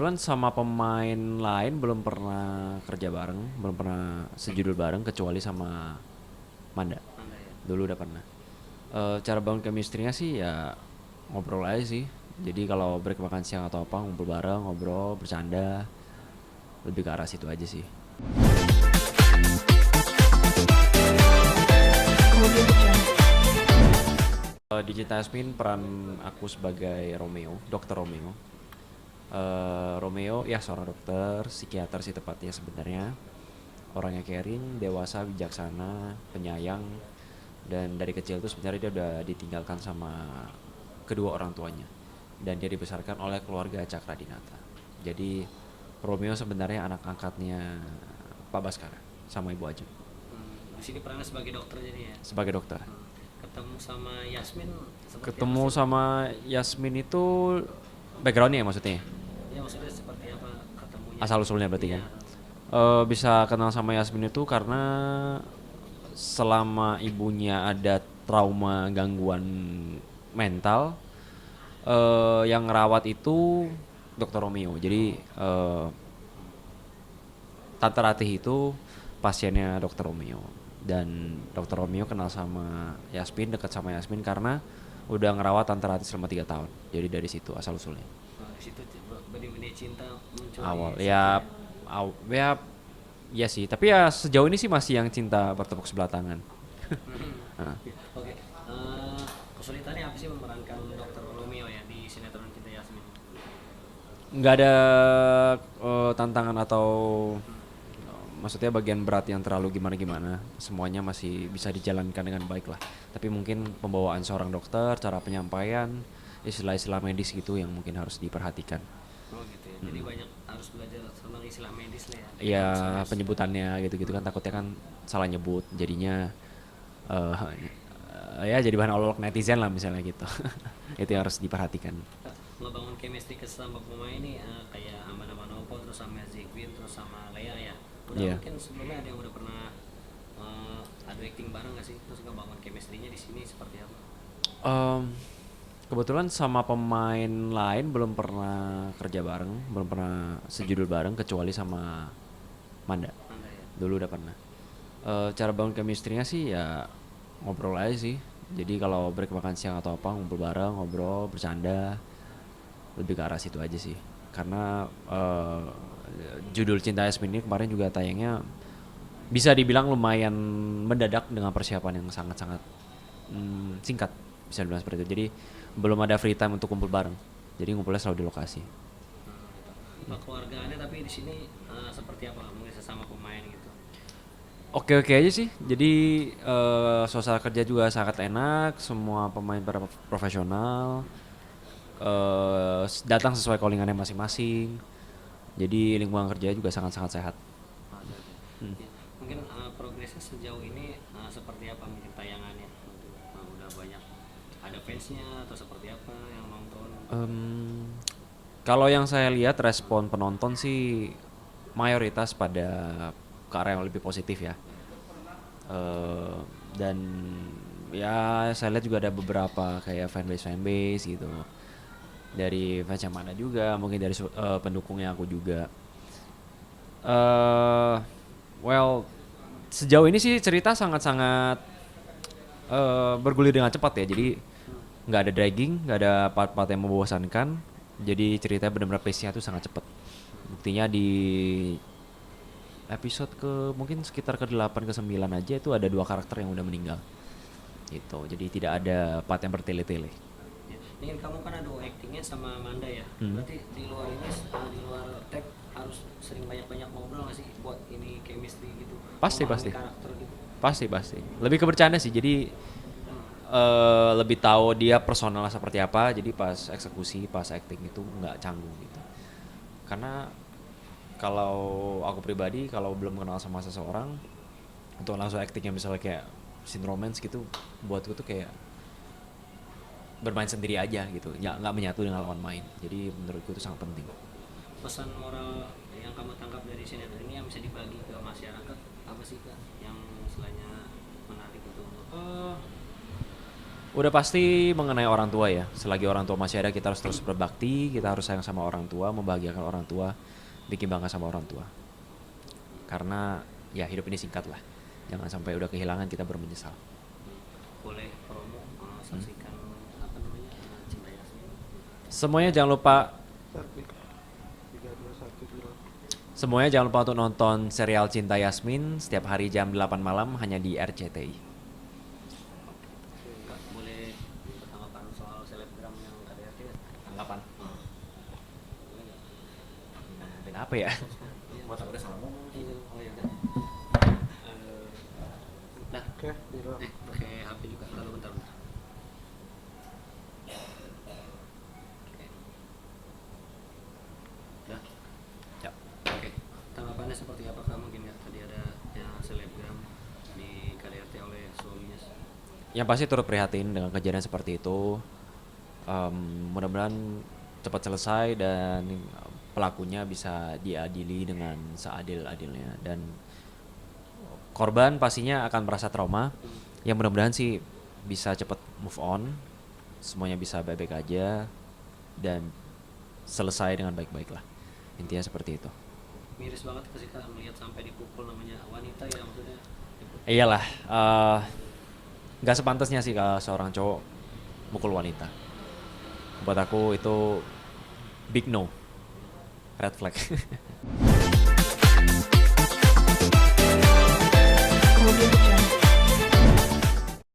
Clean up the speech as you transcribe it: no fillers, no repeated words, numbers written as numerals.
Kebetulan sama pemain lain belum pernah kerja bareng, belum pernah sejudul bareng kecuali sama Manda. Anda ya. Dulu udah pernah. Cara bangun chemistry-nya sih ya ngobrol aja sih. Jadi kalau break makan siang atau apa ngumpul bareng, ngobrol, bercanda, lebih ke arah situ aja sih. Di Cinta Yasmin peran aku sebagai Romeo, Dokter Romeo. Romeo ya seorang dokter, psikiater sih tepatnya sebenarnya. Orangnya caring, dewasa, bijaksana, penyayang, dan dari kecil tuh sebenarnya dia udah ditinggalkan sama kedua orang tuanya dan dia dibesarkan oleh keluarga Cakradinata. Jadi Romeo sebenarnya anak angkatnya Pak Baskara sama Ibu Ajeng Di sini perannya sebagai dokter jadi ya. sebagai dokter. Ketemu sama Yasmin seperti apa Ketemu sih? sama Yasmin itu backgroundnya ya maksudnya, Ya maksudnya seperti apa ketemunya? asal usulnya berarti Iya. kan. Bisa kenal sama Yasmin itu karena selama ibunya ada trauma gangguan mental, yang ngerawat itu Dokter Romeo. Jadi Tante Ratih itu pasiennya Dokter Romeo dan Dokter Romeo kenal sama Yasmin, dekat sama Yasmin karena udah ngerawat Tante Ratih selama 3 tahun. Jadi dari situ asal usulnya. Di situ benih-benih cinta muncul Awal di situ ya, ya. ya, ya sih. Tapi ya sejauh ini sih masih yang cinta bertepuk sebelah tangan. Nah, Oke. Kesulitannya apa sih memerankan Dokter Romeo ya di sinetron Cinta Yasmin? nggak ada tantangan atau maksudnya bagian berat yang terlalu gimana-gimana, semuanya masih bisa dijalankan dengan baik lah. Tapi mungkin pembawaan seorang dokter, cara penyampaian, istilah-istilah medis gitu yang mungkin harus diperhatikan. Oh gitu ya. Jadi banyak harus belajar tentang istilah medis lah ya. Ya Harus. penyebutannya gitu-gitu kan takutnya kan salah nyebut, jadinya eh ya jadi bahan olok netizen lah misalnya gitu. Itu yang harus diperhatikan. Ngebangun chemistry ke sesama pemain ini kayak Amanda Manopo terus sama Zegwin terus sama Lea ya. Udah Iya. mungkin sebelumnya ada yang udah pernah adu acting bareng gak sih? Terus ngebangun chemistry-nya di sini seperti apa? Em, Kebetulan sama pemain lain belum pernah kerja bareng, belum pernah sejudul bareng kecuali sama Manda. Anda ya. Dulu udah pernah. Cara bangun chemistry-nya sih ya ngobrol aja sih. Jadi kalau break makan siang atau apa ngumpul bareng, ngobrol, bercanda, lebih ke arah situ aja sih. Karena judul Cinta Yasmin ini kemarin juga tayangnya bisa dibilang lumayan mendadak dengan persiapan yang sangat-sangat singkat, bisa dibilang seperti itu. Jadi belum ada free time untuk kumpul bareng. Jadi ngumpulnya selalu di lokasi. Keluargaannya tapi di sini seperti apa? Mungkin sesama pemain gitu. Oke-oke aja sih. Jadi suasana kerja juga sangat enak. Semua pemain para profesional. Datang sesuai callingannya masing-masing. Jadi lingkungan kerja juga sangat-sangat sehat. Ada. Ya. Mungkin progresnya sejauh ini seperti apa mungkin tayangannya? Udah banyak ada fansnya atau seperti apa yang nonton? Kalau yang saya lihat respon penonton sih mayoritas pada ke arah yang lebih positif ya. Eh, dan ya saya lihat juga ada beberapa kayak fanbase gitu dari fans yang mana juga, mungkin dari pendukungnya aku juga. eh well, sejauh ini sih cerita sangat-sangat bergulir dengan cepat ya. Jadi nggak ada dragging, nggak ada part-part yang membosankan. Jadi ceritanya benar-benar pace-nya tuh sangat cepat. Buktinya di episode ke mungkin sekitar ke 8 ke 9 aja itu ada 2 karakter yang udah meninggal. Gitu. Jadi tidak ada part yang bertele-tele. Ya. Ini kan kamu kan ada actingnya sama Amanda ya. Hmm. Berarti di luar ini di luar tag harus sering banyak-banyak ngobrol nggak sih buat ini chemistry gitu, Pasti memahami pasti. karakter gitu. Pasti. Lebih ke bercanda sih. Jadi lebih tahu dia personalnya seperti apa. Jadi pas eksekusi, pas acting itu nggak canggung gitu. Karena kalau aku pribadi kalau belum kenal sama seseorang untuk langsung actingnya misalnya kayak scene romance gitu, buatku tuh kayak bermain sendiri aja gitu, nggak menyatu dengan lawan main. Jadi menurutku itu sangat penting. Pesan moral yang kamu tangkap dari sinetron ini yang bisa dibagi ke masyarakat apa sih kak? Yang istilahnya menarik itu untuk Udah pasti mengenai orang tua ya. Selagi orang tua masih ada, kita harus terus berbakti, kita harus sayang sama orang tua, membahagiakan orang tua, bikin bangga sama orang tua. Karena ya hidup ini singkat lah. Jangan sampai udah kehilangan kita baru menyesal. Boleh promo saksikan apa namanya Cinta Yasmin. Semuanya jangan lupa Sarpik 321 bilang. Semuanya jangan lupa untuk nonton serial Cinta Yasmin setiap hari jam 8 malam hanya di RCTI. Kak, boleh tanggapan soal selebgram yang KDRT nggak? Tanggapan? Boleh nggak? Tanggapan apa ya? Iya, Gua takutnya salah ngomong. oh ya udah. Nah, Oke, bilang. pakai HP juga kalau bentar. Oke. Udah. Ya. Oke. Tanggapannya seperti apa Kak? Mungkin ya tadi ada yang selebgram di KDRT oleh suaminya. Yang pasti turut prihatin dengan kejadian seperti itu. Mudah-mudahan cepat selesai dan pelakunya bisa diadili dengan seadil-adilnya, dan korban pastinya akan merasa trauma. Yang mudah-mudahan sih bisa cepat move on, semuanya bisa baik-baik aja dan selesai dengan baik-baik lah. Intinya seperti itu. Miris banget ketika melihat sampai dipukul, namanya wanita ya maksudnya. Iyalah, nggak sepantasnya sih kalau seorang cowok mukul wanita. Buat aku itu big no, red flag. Audio